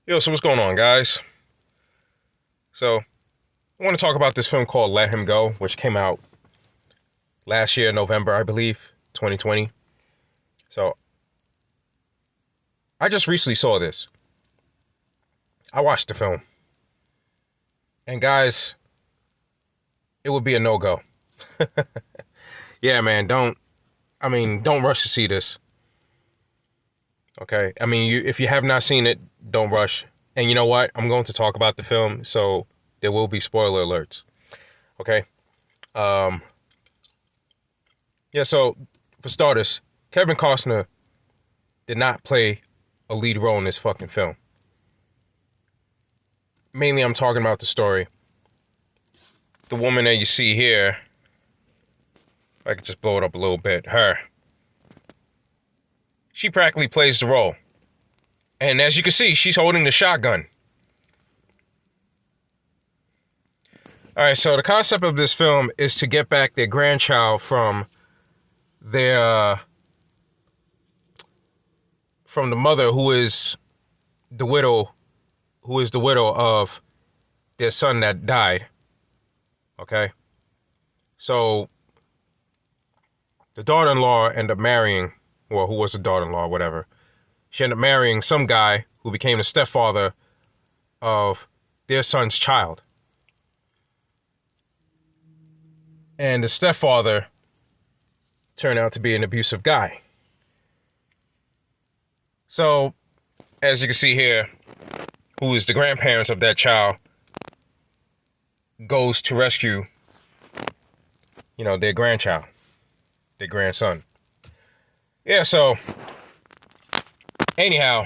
Yo, so what's going on, guys? So, I want to talk about this film called Let Him Go, which came out last year, November, I believe, 2020. So, I just recently saw this. I watched the film. And guys, it would be a no-go. Yeah, man, don't rush to see this. Okay? If you have not seen it, don't rush. And you know what? I'm going to talk about the film, so there will be spoiler alerts. Okay? Yeah, so for starters, Kevin Costner did not play a lead role in this fucking film. Mainly, I'm talking about the story. The woman that you see here, if I could just blow it up a little bit, her. She practically plays the role. And as you can see, she's holding the shotgun. Alright, so the concept of this film is to get back their grandchild from the mother who is the widow of their son that died. Okay? So the daughter-in-law ended up marrying, well, who was the daughter-in-law, whatever. She ended up marrying some guy who became the stepfather of their son's child. And the stepfather turned out to be an abusive guy. So, as you can see here, who is the grandparents of that child, goes to rescue, their grandchild, their grandson. Yeah, so, anyhow,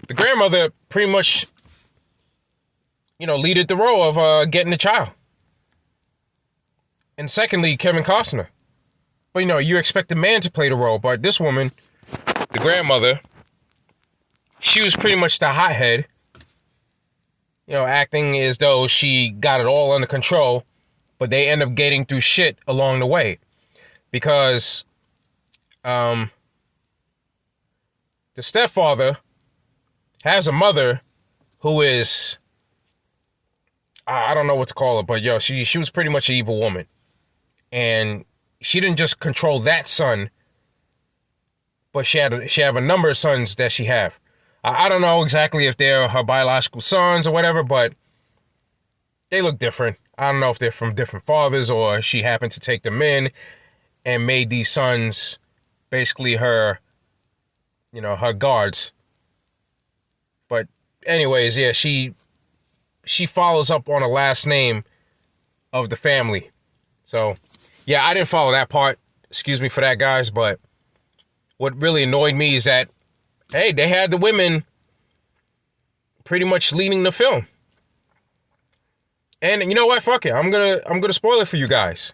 the grandmother pretty much, leaded the role of getting the child. And secondly, Kevin Costner. But, you expect the man to play the role, but this woman, the grandmother, she was pretty much the hothead, acting as though she got it all under control, but they end up getting through shit along the way. Because, the stepfather has a mother who is, I don't know what to call her, but she was pretty much an evil woman. And she didn't just control that son, but she have a number of sons that she have. I don't know exactly if they're her biological sons or whatever, but they look different. I don't know if they're from different fathers or she happened to take them in and made these sons basically her, her guards. But anyways, yeah, she follows up on a last name of the family. So, yeah, I didn't follow that part. Excuse me for that, guys. But what really annoyed me is that, hey, they had the women pretty much leading the film. And you know what? Fuck it. I'm gonna spoil it for you guys.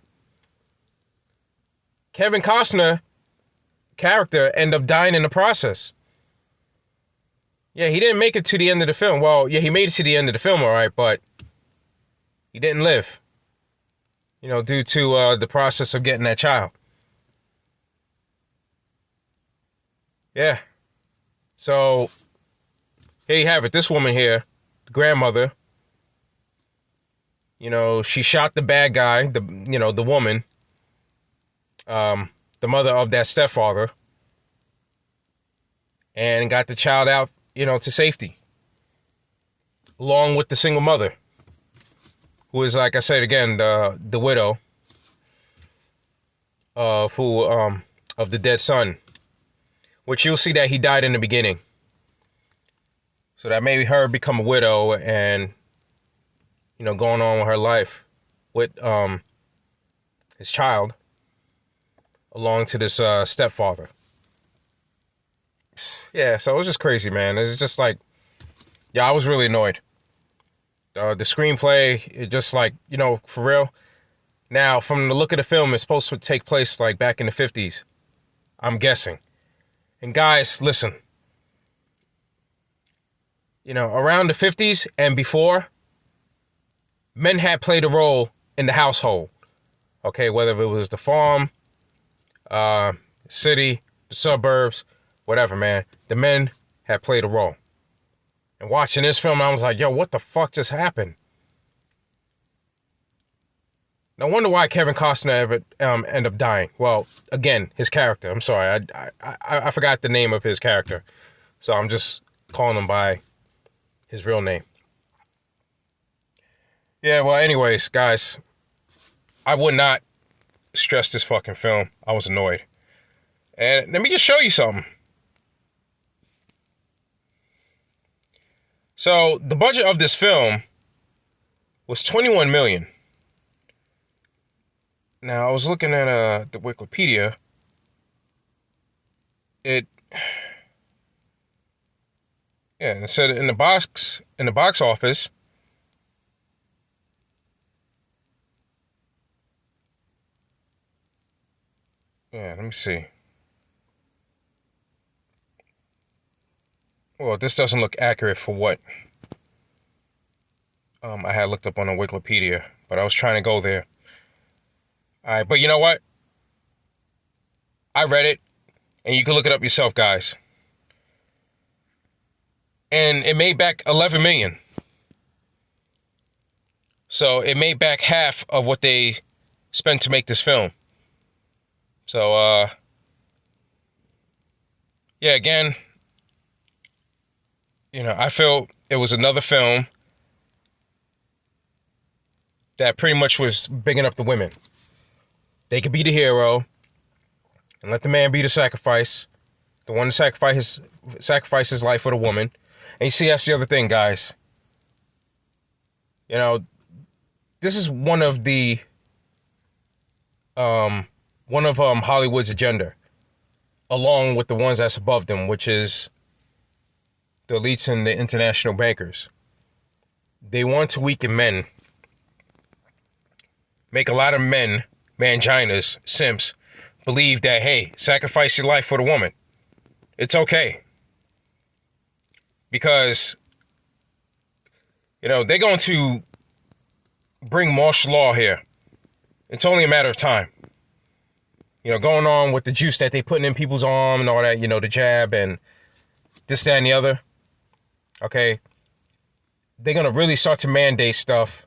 Kevin Costner character ended up dying in the process. Yeah, he didn't make it to the end of the film. Well, yeah, he made it to the end of the film, all right, but he didn't live. Due to the process of getting that child. Yeah. So, here you have it. This woman here, the grandmother, she shot the bad guy, the woman, the mother of that stepfather, and got the child out, to safety. Along with the single mother, who is, like I said again, the widow of the dead son, which you'll see that he died in the beginning. So that made her become a widow and, going on with her life with his child along to this stepfather. Yeah, so it was just crazy, man. It's just like, yeah, I was really annoyed. The screenplay, it just like, for real. Now, from the look of the film, it's supposed to take place like back in the 50s. I'm guessing. And guys, listen. Around the 50s and before, men had played a role in the household. Okay, whether it was the farm, city, the suburbs, whatever, man. The men had played a role. And watching this film, I was like, yo, what the fuck just happened? No wonder why Kevin Costner ever ended up dying. Well, again, his character. I'm sorry, I forgot the name of his character, so I'm just calling him by his real name. Yeah, well, anyways, guys, I would not stress this fucking film. I was annoyed. And let me just show you something. So the budget of this film was $21 million. Now I was looking at the Wikipedia. It said in the box office. Yeah, let me see. Well, this doesn't look accurate for what I had looked up on the Wikipedia, but I was trying to go there. All right, but you know what? I read it, and you can look it up yourself, guys. And it made back $11 million. So it made back half of what they spent to make this film. So, yeah, again, I feel it was another film that pretty much was bigging up the women. They could be the hero and let the man be the sacrifice. The one to sacrifice his life for the woman. And you see, that's the other thing, guys. This is one of Hollywood's agenda, along with the ones that's above them, which is the elites and the international bankers. They want to weaken men, make a lot of men, manginas, simps, believe that, hey, sacrifice your life for the woman. It's okay. Because, they're going to bring martial law here. It's only a matter of time. Going on with the juice that they putting in people's arm and all that, the jab and this, that, and the other. Okay. They're going to really start to mandate stuff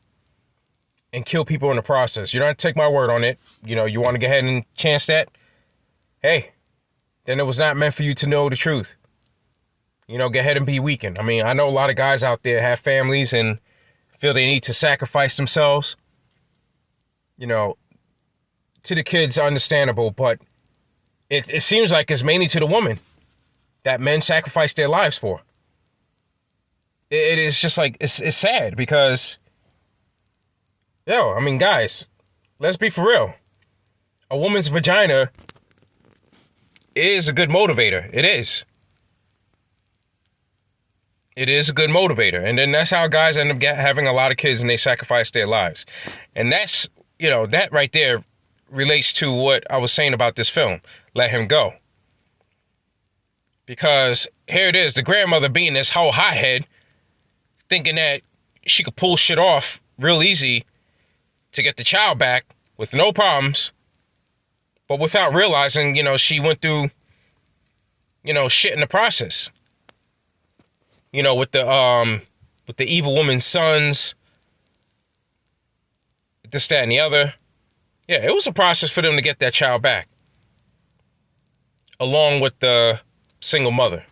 and kill people in the process. You don't have to take my word on it. You want to go ahead and chance that? Hey, then it was not meant for you to know the truth. Go ahead and be weakened. I mean, I know a lot of guys out there have families and feel they need to sacrifice themselves. To the kids, understandable, but it seems like it's mainly to the woman that men sacrifice their lives for. It is just like, it's sad because, guys, let's be for real. A woman's vagina is a good motivator. It is. It is a good motivator. And then that's how guys end up having a lot of kids and they sacrifice their lives. And that's, that right there relates to what I was saying about this film, Let Him Go. Because here it is, the grandmother being this whole hothead, thinking that she could pull shit off real easy to get the child back with no problems, but without realizing, she went through, shit in the process. With the evil woman's sons, this, that, and the other. Yeah, it was a process for them to get that child back. Along with the single mother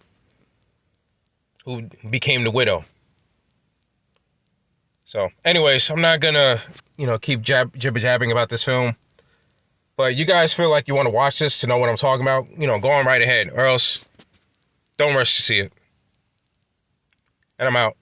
who became the widow. So, anyways, I'm not gonna, keep jibber-jabbing about this film. But you guys feel like you want to watch this to know what I'm talking about, go on right ahead. Or else, don't rush to see it. And I'm out.